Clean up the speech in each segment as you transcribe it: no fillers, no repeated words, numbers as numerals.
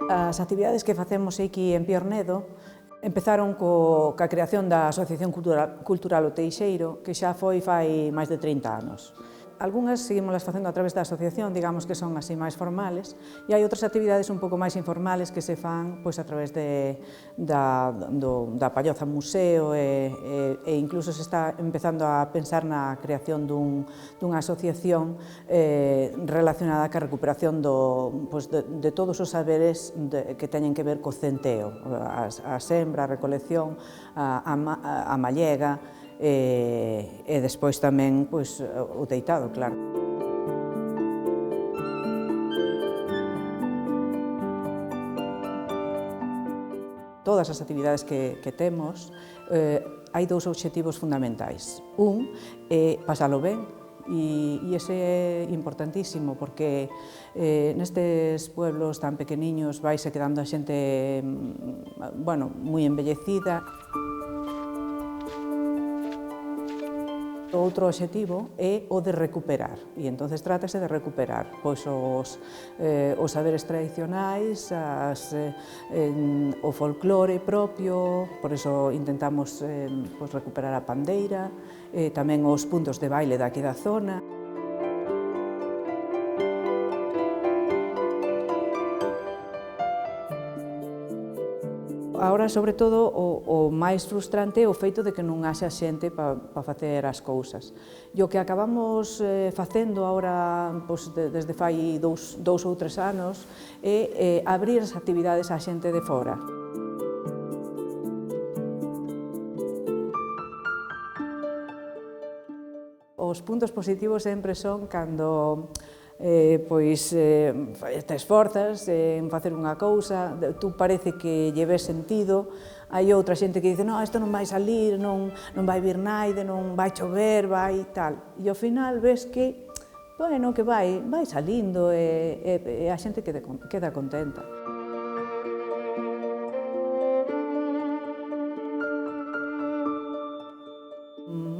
As actividades que facemos aquí en Piornedo empezaron ca creación da Asociación Cultural O Teixeiro, que xa foi fai máis de 30 anos. Algúnas seguimos facendo a través da asociación, digamos que son así máis formales, e hai outras actividades un pouco máis informales que se fan pois, a través da Palloza Museo e incluso se está empezando a pensar na creación dunha asociación relacionada ca recuperación de todos os saberes que teñen que ver co centeo, a sembra, a recolección, a mallega, e despois tamén o teitado, claro. Todas as actividades que temos, hai dous obxectivos fundamentais. Un é pasalo ben, e ese é importantísimo porque nestes pueblos tan pequeniños vaise quedando a xente moi envellecida. O outro obxectivo é o de recuperar, e entonces trátase de recuperar os saberes tradicionais, o folclore propio, por iso intentamos recuperar a pandeira, tamén os puntos de baile daqui da zona. Agora, sobre todo, o máis frustrante é o feito de que non haxa xente para facer as cousas. E o que acabamos facendo agora, desde fai 2 ou 3 anos, é abrir as actividades á xente de fora. Os puntos positivos sempre son cando te esforzas en facer unha cousa, tú parece que lle ves sentido, hai outra xente que dice non, isto non vai salir, non vai vir naide, non vai chover, vai tal, e ao final ves que, que vai salindo e a xente queda contenta.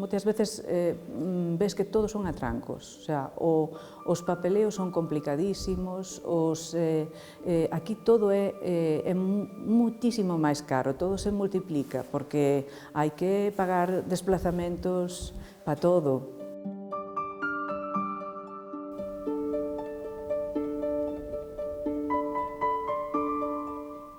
Moitas veces ves que todos son atrancos, o sea, os papeleos son complicadísimos, aquí todo é muitísimo máis caro, todo se multiplica, porque hai que pagar desplazamentos para todo.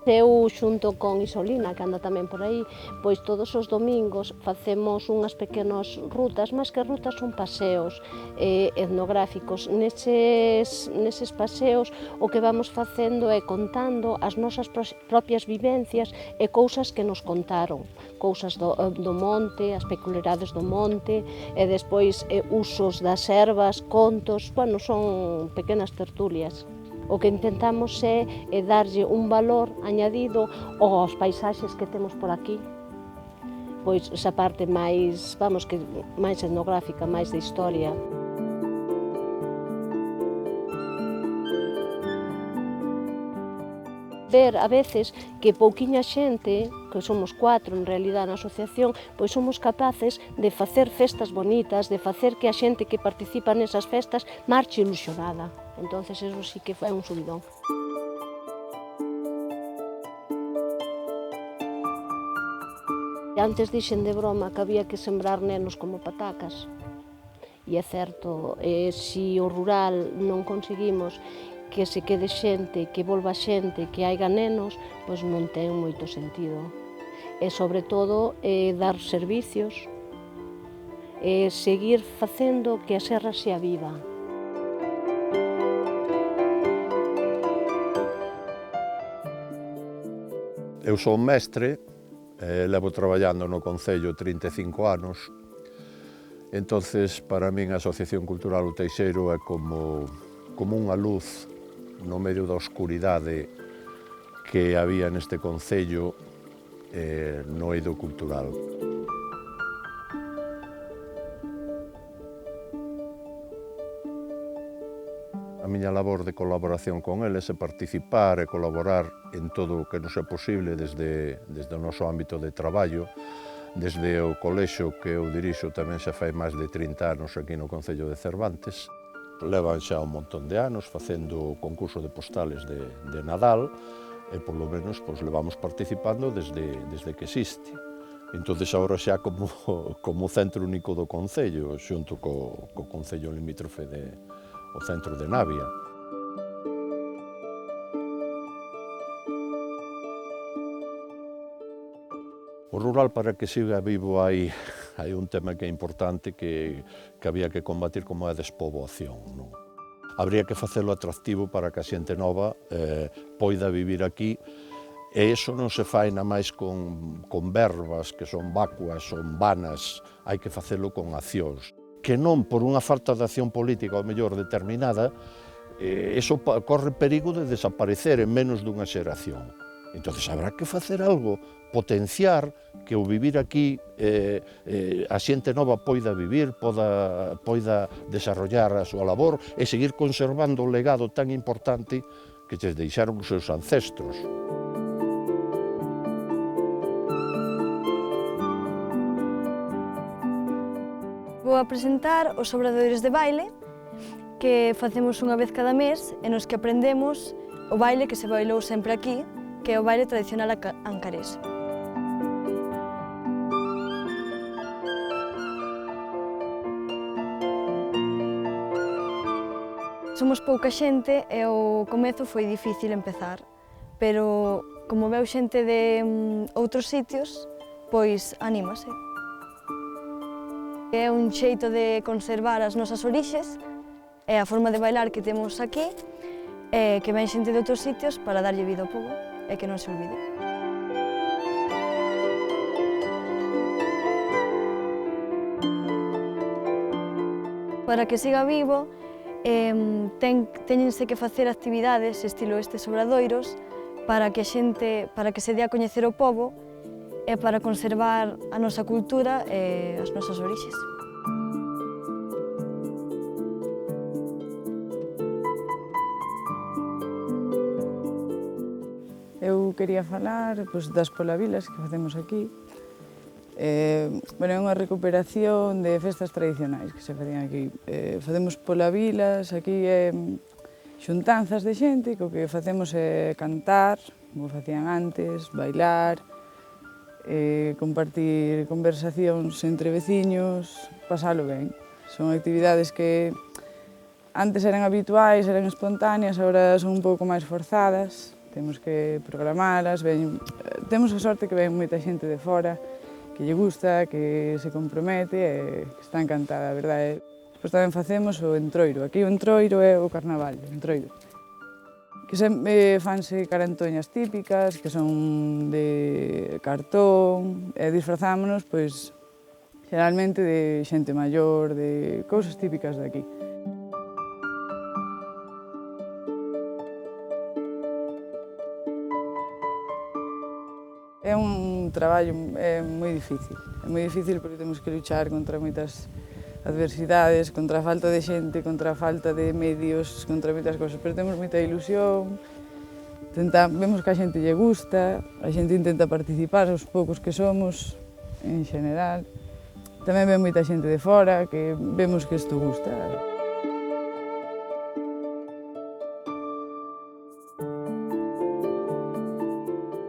Eu, xunto con Isolina, que anda tamén por aí, pois todos os domingos facemos unhas pequenas rutas, máis que rutas son paseos etnográficos. Neses paseos o que vamos facendo é contando as nosas propias vivencias e cousas que nos contaron, cousas do monte, as peculiaridades do monte, e despois usos das ervas, contos, son pequenas tertulias. O que intentamos é darlle un valor añadido aos paisaxes que temos por aquí, pois esa parte máis etnográfica, máis de historia. Ver a veces que pouquiña xente, que somos 4 en realidad na asociación, pois somos capaces de facer festas bonitas, de facer que a xente que participa nesas festas marche ilusionada. Entonces, eso sí que é un subidón. Antes dixen de broma que había que sembrar nenos como patacas. E é certo, se o rural non conseguimos que se quede xente, que volva xente, que haiga nenos, pois non ten moito sentido. E, sobre todo, dar servicios, seguir facendo que a serra sea viva. Eu son mestre, levo traballando no Concello 35 anos, entonces para min a Asociación Cultural O Teixeiro é como unha luz no medio da oscuridade que había neste Concello no eido cultural. A miña labor de colaboración con eles é participar e colaborar en todo o que nos é posible desde o noso ámbito de traballo, desde o colexo que eu dirixo tamén xa fai máis de 30 anos aquí no Concello de Cervantes. Levan xa un montón de anos facendo o concurso de postales de Nadal, e polo menos pois, levamos participando desde que existe. Entón, agora xa como centro único do Concello, xunto co Concello limítrofe o centro de Navia. O rural, para que siga vivo, hai un tema que é importante que había que combatir, como é a despoboación. Non? Habría que facelo atractivo para que a xente nova poida vivir aquí, e iso non se fai na máis con verbas que son vacuas, son vanas, hai que facelo con accións. Que non por unha falta de acción política, ou mellor determinada, iso corre perigo de desaparecer en menos dunha xeración. Entón, habrá que facer algo, potenciar que o vivir aquí a xente nova poida vivir, poida desarrollar a súa labor e seguir conservando o legado tan importante que lles deixaron os seus ancestros. Vou a presentar os obradoiros de baile que facemos unha vez cada mes e nos que aprendemos o baile que se bailou sempre aquí, que é o baile tradicional ancarés. Somos pouca xente e o comezo foi difícil empezar, pero como veu xente de outros sitios, pois anímase. É un xeito de conservar as nosas orixes e a forma de bailar que temos aquí, que ven xente de outros sitios para darlle vida ao pobo e que non se olvide. Para que siga vivo, teñense que facer actividades estilo estes obradoiros para que se dé a coñecer o pobo e para conservar a nosa cultura e as nosas orixes. Eu quería falar das polavilas que facemos aquí. É unha recuperación de festas tradicionais que se facían aquí. Facemos polavilas, aquí xuntanzas de xente, que o que facemos é cantar, como facían antes, bailar, compartir conversacións entre veciños, pasalo ben. Son actividades que antes eran habituais, eran espontáneas, agora son un pouco máis forzadas. Temos que programalas, temos a sorte que ven moita xente de fora, que lle gusta, que se compromete e que está encantada, a verdade. Depois tamén facemos o entroiro. Aquí o entroiro é o carnaval, o entroiro. Que fanse carantoñas típicas, que son de cartón, e disfrazámonos, pois, xeralmente de xente maior, de cousas típicas de aquí. É un traballo moi difícil porque temos que luchar contra moitas adversidades, contra a falta de xente, contra a falta de medios, contra moitas cousas, pero temos moita ilusión, vemos que a xente lle gusta, a xente intenta participar, os poucos que somos, en xeral. Tamén ven moita xente de fora, que vemos que isto gusta.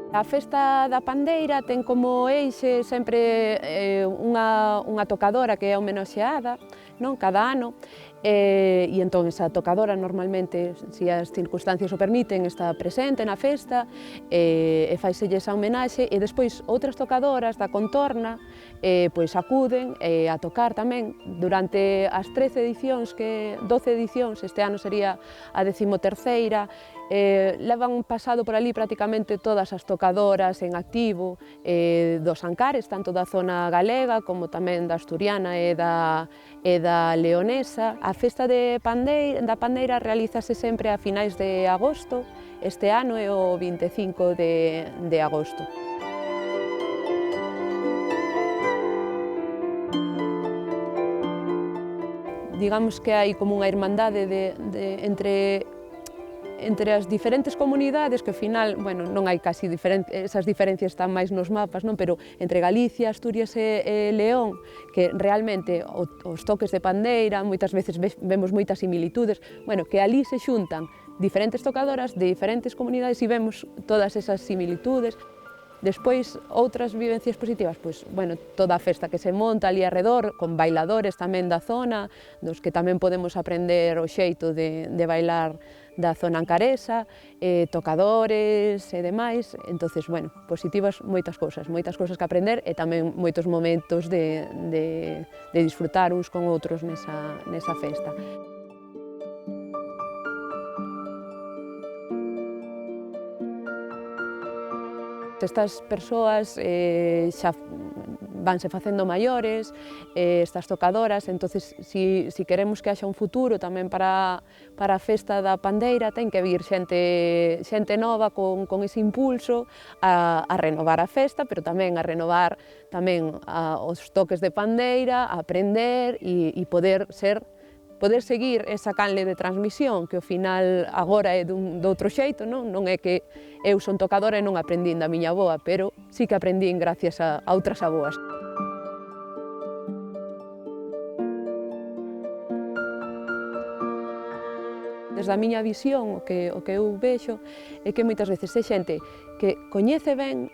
A festa da pandeira ten como eixe sempre unha tocadora que é homenaxeada, non? Cada ano, e entón esa tocadora normalmente, se as circunstancias o permiten, está presente na festa e faiselle esa homenaxe, e despois outras tocadoras da contorna pois acuden a tocar tamén durante as 12 edicións, este ano sería a 13ª, levan pasado por ali prácticamente todas as tocadoras en activo dos Ancares, tanto da zona galega como tamén da asturiana e da leonesa. A festa da pandeira realízase sempre a finais de agosto, este ano é o 25 de agosto. Digamos que hai como unha irmandade entre as diferentes comunidades, que ao final, bueno, non hai casi esas diferencias están máis nos mapas, non? Pero entre Galicia, Asturias e León, que realmente os toques de pandeira, moitas veces vemos moitas similitudes, bueno, que ali se xuntan diferentes tocadoras de diferentes comunidades e vemos todas esas similitudes. Despois, outras vivencias positivas, pois, bueno, toda a festa que se monta ali arredor, con bailadores tamén da zona, dos que tamén podemos aprender o xeito de bailar da zona ancaresa, tocadores e demais. Entonces, bueno, positivas moitas cousas que aprender e tamén moitos momentos de disfrutar uns con outros nesa festa. Estas persoas xa vanse facendo maiores, estas tocadoras, entonces si queremos que haxa un futuro tamén para a festa da pandeira, ten que vir xente nova con ese impulso a renovar a festa, pero tamén a renovar tamén os toques de pandeira, a aprender e poder seguir esa canle de transmisión, que ao final agora é doutro xeito, non é que eu son tocadora e non aprendín da miña avoa, pero sí que aprendín gracias a outras avoas. Desde a miña visión, o que eu vexo é que moitas veces é xente que coñece ben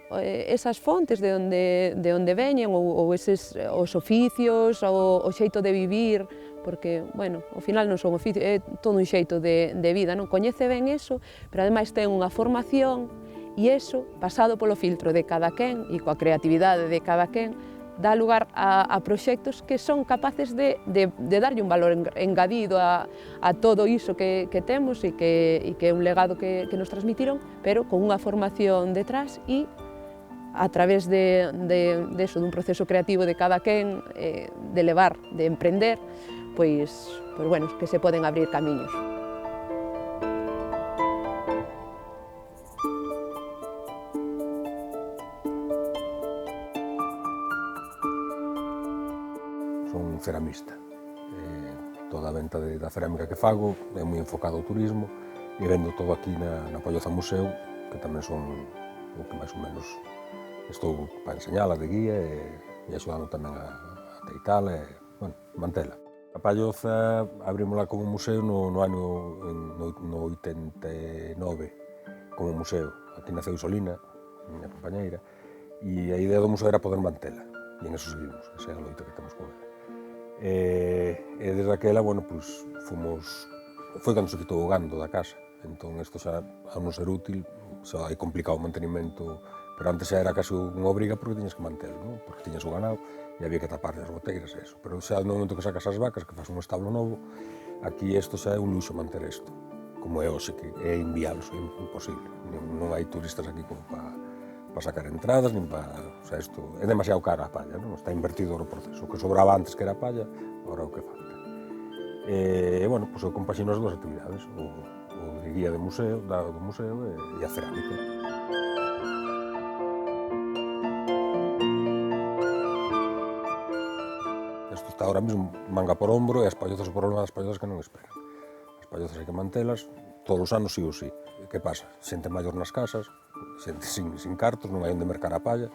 esas fontes de onde veñen ou os oficios, o xeito de vivir, porque, bueno, ao final non son oficios, é todo un xeito de vida, non? Coñece ben eso, pero ademais ten unha formación e eso, pasado polo filtro de cada quen e coa creatividade de cada quen, dá lugar a proxectos que son capaces de darlle un valor engadido a todo iso que temos e que é un legado que nos transmitiron, pero con unha formación detrás e a través dun proceso creativo de cada quen, de levar, de emprender, pois, bueno, que se poden abrir camiños. Son ceramista. Toda a venta da cerámica que fago é moi enfocado ao turismo e vendo todo aquí na Palloza Museo, que tamén son o que máis ou menos estou para enseñala de guía e axudando tamén a teitala e, bueno, mantela. A Palloza abrímola como museo no ano 89 como museo. Aquí naceu Isolina, miña compañeira, e a idea do museo era poder mantela, e en eso seguimos, esa é a loita que temos con ela. E desde aquela, bueno, pois, foi cando se quitou o gando da casa, entón isto xa, ao non ser útil, xa hai complicado o mantenimento, pero antes xa era casi unha obriga porque tiñas que mantelo, non? Porque tiñas o ganado e había que tapar as goteiras e eso, pero xa no momento que sacas as vacas, que faz un establo novo, aquí isto xa é un luxo manter isto, como é hoxe, que é inviable, é imposible, non hai turistas aquí como para sacar entradas, nin para... O sea, isto é demasiado cara a palla, non? Está invertido no proceso. O que sobraba antes que era a palla, agora é o que falta. E, bueno, pois eu compaxino as dúas actividades, o de guía do museo e a cerámica. Isto está ahora mesmo manga por hombro e as pallozas, o problema das pallozas que non esperan. As pallozas hai que mantelas todos os anos sí ou sí. Que pasa? Xente maior nas casas, xente sin cartos, non hai onde mercar a palla.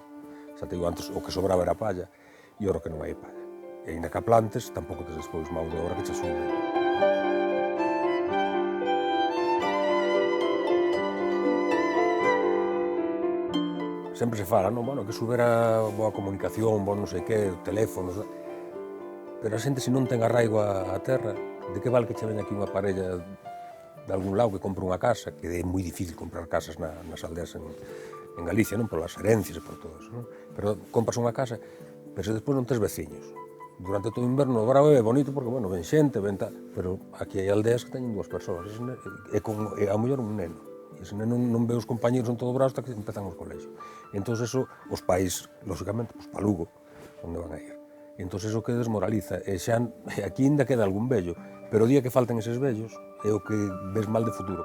Xa te digo, antes o que sobraba era a palla e ora que non hai palla. E ainda que a plantes, tampouco tes despois mau de obra que che sube. Sempre se fala, non? Bueno, que subera boa comunicación, bon non sei que, teléfonos... Pero a xente, se non ten arraigo a terra, de que vale que che veña aquí unha parella de algún lado que compre unha casa, que é moi difícil comprar casas nas aldeas en Galicia, non? Por as herencias e por todo eso, non? Pero compras unha casa, pero se despois non tes veciños. Durante todo o inverno, o bravo é bonito porque, bueno, ven xente, ven tal, pero aquí hai aldeas que teñen 2 persoas, e a mellor un neno. E ese neno non ve os compañeros en todo o brazo hasta que empezan os colexios. E entón, eso, os pais, lógicamente, pues, pa Lugo, onde van a ir. E entón, eso que desmoraliza. E xa, aquí ainda queda algún vello, pero o día que falten eses vellos, é o que ves mal de futuro.